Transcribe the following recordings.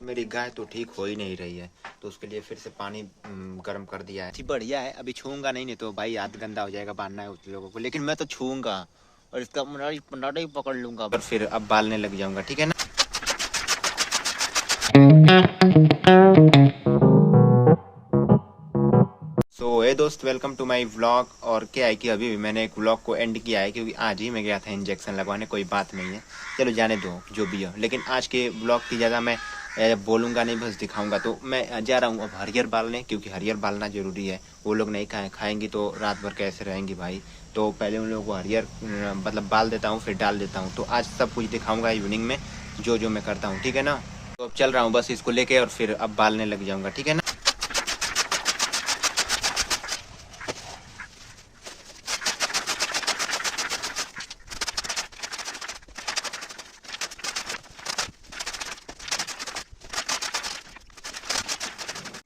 मेरी गाय तो ठीक हो ही नहीं रही है, तो उसके लिए फिर से पानी गर्म कर दिया है। बढ़िया है, अभी छूऊंगा नहीं तो भाई हाथ गंदा हो जाएगा, बांधना है उस लोगों को, लेकिन मैं तो छूऊंगा और इसका मुंडाड़ी ही पकड़ लूंगा और फिर अब बालने लग जाऊंगा, ठीक है ना। सो हे दोस्त, वेलकम टू माय व्लॉग। और क्या है कि अभी भी मैंने एक व्लॉग को एंड किया है क्योंकि आज ही मैं गया था इंजेक्शन लगवाने। कोई बात नहीं है, चलो जाने दो जो भी हो, लेकिन आज के व्लॉग की ज़्यादा मैं बोलूँगा नहीं, बस दिखाऊंगा। तो मैं जा रहा हूँ अब हरियर बालने, क्योंकि हरियर बालना ज़रूरी है। वो लोग नहीं खाएंगी तो रात भर कैसे रहेंगी भाई। तो पहले उन लोगों को हरियर मतलब बाल देता हूँ, फिर डाल देता हूँ। तो आज सब कुछ दिखाऊँगा इवनिंग में, जो जो मैं करता हूँ, ठीक है ना। तो अब चल रहा हूँ बस इसको लेके और फिर अब बालने लग जाऊँगा, ठीक है ना।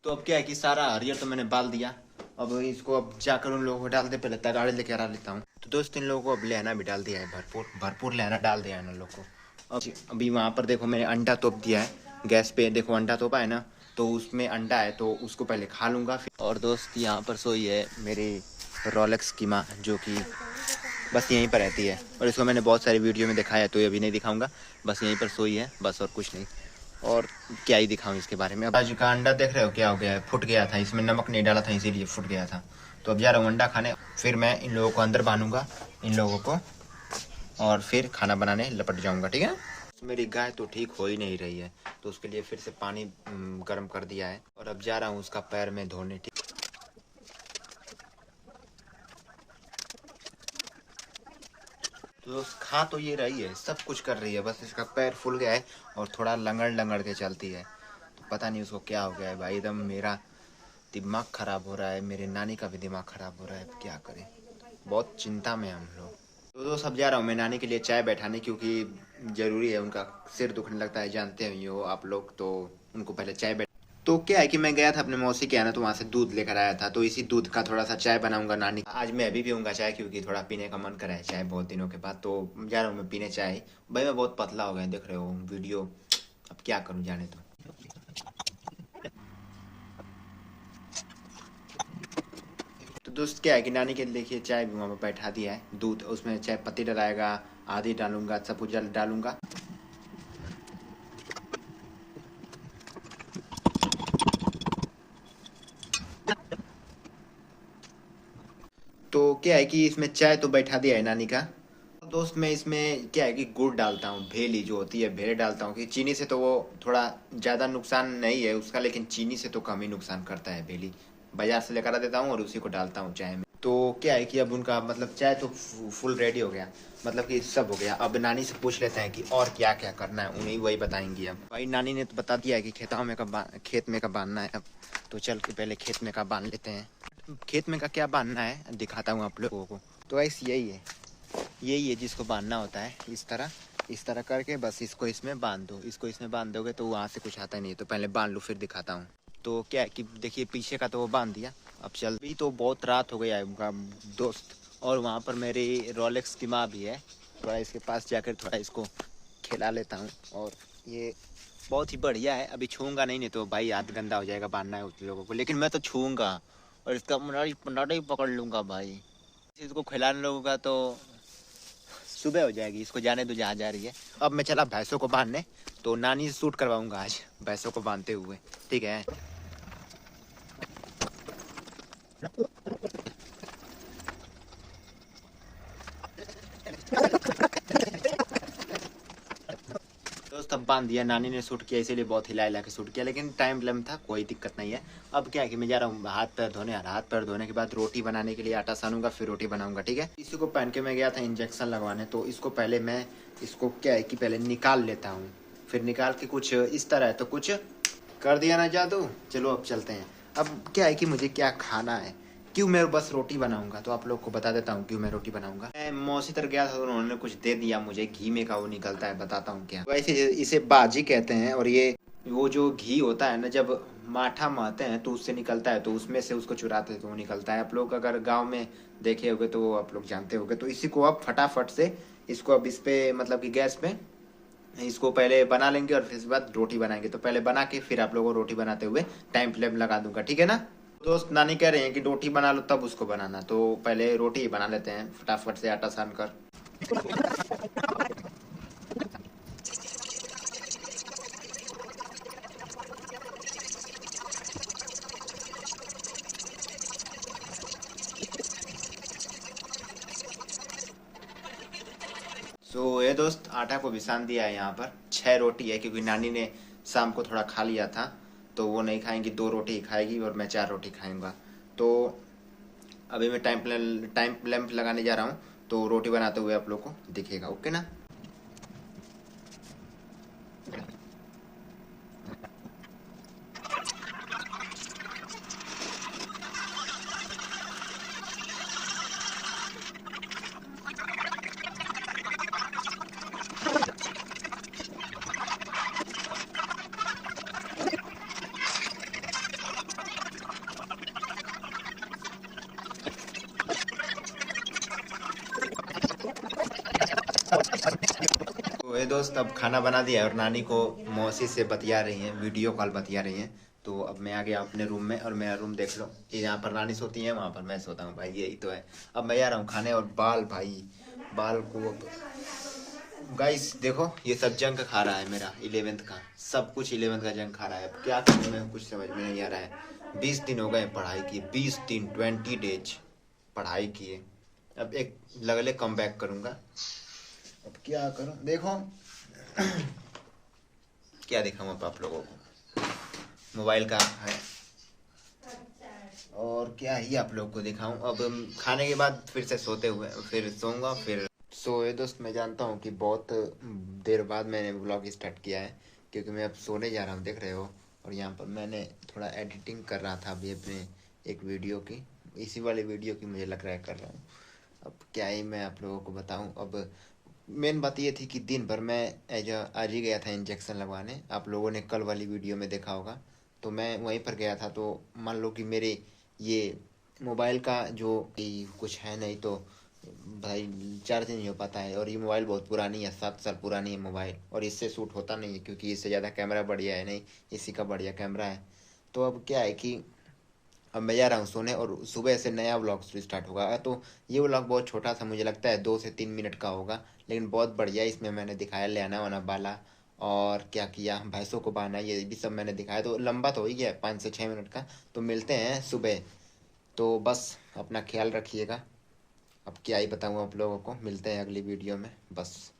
तो अब क्या है कि सारा हरियर तो मैंने बाल दिया। अब इसको अब जाकर उन लोगों को डाल दे, पहले तगाड़े लेके आ लेता हूँ। तो दोस्त, इन लोगों को अब लहना भी डाल दिया है, भरपूर भरपूर लहना डाल दिया है इन लोग को। अब अभी वहाँ पर देखो मैंने अंडा तोप दिया है गैस पे, देखो अंडा तोपा है ना, तो उसमें अंडा है, तो उसको पहले खा लूँगा फिर। और दोस्त, यहाँ पर सोई है मेरी रोलेक्स की माँ, जो कि बस यहीं पर रहती है, और इसको मैंने बहुत सारी वीडियो में दिखाया है, तो ये अभी नहीं दिखाऊंगा। बस यहीं पर सोई है बस, और कुछ नहीं। और क्या ही दिखाऊं इसके बारे में। अब आज का अंडा देख रहे हो क्या हो गया है, फुट गया था, इसमें नमक नहीं डाला था इसीलिए फुट गया था। तो अब जा रहा हूँ अंडा खाने, फिर मैं इन लोगों को अंदर बांधूंगा, इन लोगों को, और फिर खाना बनाने लपट जाऊंगा, ठीक है। मेरी गाय तो ठीक हो ही नहीं रही है, तो उसके लिए फिर से पानी गर्म कर दिया है, और अब जा रहा हूँ उसका पैर में धोने, ठीक। तो खा तो ये रही है, सब कुछ कर रही है, बस इसका पैर फूल गया है और थोड़ा लंगड़ लंगड़ के चलती है। तो पता नहीं उसको क्या हो गया है भाई, एकदम मेरा दिमाग खराब हो रहा है, मेरे नानी का भी दिमाग खराब हो रहा है, क्या करें, बहुत चिंता में हम लोग। तो दोस्त, अब जा रहा हूँ मैं नानी के लिए चाय बैठाने, क्योंकि ज़रूरी है, उनका सिर दुखने लगता है, जानते हैं हो आप लोग, तो उनको पहले चाय बैठ। तो क्या है कि मैं गया था अपने मौसी के यहाँ ना, तो वहाँ से दूध लेकर आया था, तो इसी दूध का थोड़ा सा चाय बनाऊंगा नानी। आज मैं अभी पीऊंगा चाय, क्योंकि थोड़ा पीने का मन करा है चाय बहुत दिनों के बाद। तो जा रहा हूँ मैं पीने चाय। भाई मैं बहुत पतला हो गया, देख रहे हो वीडियो। अब क्या करूँ, जाने तो। तो दोस्त, क्या है कि नानी के लिए देखिए चाय भी वहाँ पर बैठा दिया है, दूध उसमें चाय पत्ती डलाएगा, आधी डालूंगा, सब कुछ डालूंगा। तो क्या है कि इसमें चाय तो बैठा दिया है नानी का। दोस्त, मैं इसमें क्या है कि गुड़ डालता हूँ, भेली जो होती है भेल डालता हूँ, कि चीनी से तो वो थोड़ा ज़्यादा नुकसान नहीं है उसका, लेकिन चीनी से तो कम ही नुकसान करता है भेली। बाजार से लेकर आ देता हूँ और उसी को डालता हूँ चाय में। तो क्या है कि अब उनका मतलब चाय तो फुल रेडी हो गया, मतलब कि सब हो गया। अब नानी से पूछ लेते हैं कि और क्या क्या करना है, उन्हें वही बताएंगी। अब भाई नानी ने तो बता दिया है कि खेत में कब बांधना है। अब तो चल के पहले खेत में का बांध लेते हैं। खेत में का क्या बांधना है दिखाता हूँ आप लोगों को। तो ऐसे यही है जिसको बांधना होता है, इस तरह करके बस इसको इसमें बांध दो। इसको इसमें बांध दोगे तो वहाँ से कुछ आता नहीं है, तो पहले बांध लो फिर दिखाता हूँ। तो क्या है कि देखिए पीछे का तो वो बांध दिया। अब चल भी, तो बहुत रात हो गया है उनका दोस्त, और वहाँ पर मेरी रोलेक्स की माँ भी है। थोड़ा इसके पास जाकर थोड़ा इसको खिला लेता हूँ। और ये बहुत ही बढ़िया है, अभी छूऊंगा नहीं तो भाई हाथ गंदा हो जाएगा, बांधना है उस लोगों को, लेकिन मैं तो छूऊंगा और इसका मुंडाड़ी ही पकड़ लूंगा भाई। इसको खिलाने लोगों का तो सुबह हो जाएगी, इसको जाने दो जहाँ जा रही है। अब मैं चला भैंसों को बांधने, तो नानी से शूट करवाऊंगा आज भैंसों को बांधते हुए, ठीक है। दोस्त, अब बांध दिया, नानी ने शूट किया, इसीलिए बहुत हिला हिला के शूट किया, लेकिन टाइम लम था, कोई दिक्कत नहीं है। अब क्या है कि मैं जा रहा हूँ हाथ पैर धोने, हाथ पैर धोने के बाद रोटी बनाने के लिए आटा सानूंगा, फिर रोटी बनाऊंगा, ठीक है। इसी को पहन के मैं गया था इंजेक्शन लगवाने, तो इसको पहले मैं इसको क्या है कि पहले निकाल लेता हूँ, फिर निकाल के कुछ इस तरह है, तो कुछ कर दिया ना जादू। चलो अब चलते हैं। अब क्या है कि मुझे क्या खाना है, क्यों मैं बस रोटी बनाऊंगा, तो आप लोग को बता देता हूँ क्यों मैं रोटी बनाऊंगा। मैं मौसी तर गया था, तो उन्होंने कुछ दे दिया मुझे, घी में का वो निकलता है, बताता हूँ क्या। वैसे इसे बाजी कहते हैं, और ये वो जो घी होता है ना, जब माठा महते हैं तो उससे निकलता है, तो उसमें से उसको चुराते हैं तो वो निकलता है। आप लोग अगर गाँव में देखे होगे तो आप लोग जानते होगे। तो इसी को अब फटाफट से इसको अब इस पे मतलब कि गैस पे इसको पहले बना लेंगे और फिर इसके बाद रोटी बनाएंगे। तो पहले बना के फिर आप लोगों को रोटी बनाते हुए टाइम फ्लेम लगा दूंगा, ठीक है ना। दोस्त नानी कह रहे हैं कि रोटी बना लो तब उसको बनाना, तो पहले रोटी ही बना लेते हैं फटाफट से आटा सान कर। ये दोस्त आटा को भी सान दिया है। यहाँ पर 6 रोटी है क्योंकि नानी ने शाम को थोड़ा खा लिया था, तो वो नहीं खाएंगी, 2 रोटी ही खाएगी और मैं 4 रोटी खाऊंगा। तो अभी मैं टाइम लैंप लगाने जा रहा हूँ, तो रोटी बनाते हुए आप लोग को दिखेगा, ओके ना। तो ये दोस्त अब खाना बना दिया है और नानी को मौसी से बतिया रही हैं, वीडियो कॉल बतिया रही हैं। तो अब मैं आ गया अपने रूम में और मेरा रूम देख लो, ये यहाँ पर नानी सोती है, वहाँ पर मैं सोता हूँ भाई, यही तो है। अब मैं आ रहा हूँ खाने और बाल भाई, बाल को गाइस देखो ये सब जंक खा रहा है मेरा 11th का, सब कुछ 11th का जंक खा रहा है। अब क्या करूँ मैं, कुछ समझ में नहीं आ रहा है। 20 दिन हो गए पढ़ाई किए, 20 दिन 20 डेज पढ़ाई किए। अब एक लगले कम बैक करूँगा। अब क्या करूँ देखो, क्या दिखाऊँ अब आप लोगों को, मोबाइल का है और क्या ही आप लोग को दिखाऊं। अब खाने के बाद फिर से सोते हुए फिर सोऊंगा फिर। ये दोस्त मैं जानता हूँ कि बहुत देर बाद मैंने ब्लॉग स्टार्ट किया है, क्योंकि मैं अब सोने जा रहा हूँ, देख रहे हो। और यहाँ पर मैंने थोड़ा एडिटिंग कर रहा था अभी अपने एक वीडियो की, इसी वाले वीडियो की मुझे लग रहा है कर रहा हूँ। अब क्या ही मैं आप लोगों को बताऊँ। अब मेन बात ये थी कि दिन भर मैं आज ही गया था इंजेक्शन लगवाने, आप लोगों ने कल वाली वीडियो में देखा होगा। तो मैं वहीं पर गया था, तो मान लो कि मेरे ये मोबाइल का जो कि कुछ है नहीं, तो भाई चार्ज नहीं हो पाता है। और ये मोबाइल बहुत पुरानी है, 7 साल पुरानी है मोबाइल, और इससे शूट होता नहीं है क्योंकि इससे ज़्यादा कैमरा बढ़िया है नहीं, इसी का बढ़िया कैमरा है। तो अब क्या है कि अब मैं जा रहा हूँ सोने और सुबह से नया व्लॉग स्टार्ट होगा। तो ये व्लॉग बहुत छोटा सा, मुझे लगता है 2 से 3 मिनट का होगा, लेकिन बहुत बढ़िया। इसमें मैंने दिखाया ले आना वाना बाला और क्या किया, भैंसों को बांधा, ये भी सब मैंने दिखाया। तो लंबा तो हो ही गया 5 से 6 मिनट का। तो मिलते हैं सुबह, तो बस अपना ख्याल रखिएगा। अब क्या ही बताऊँ आप लोगों को, मिलते हैं अगली वीडियो में बस।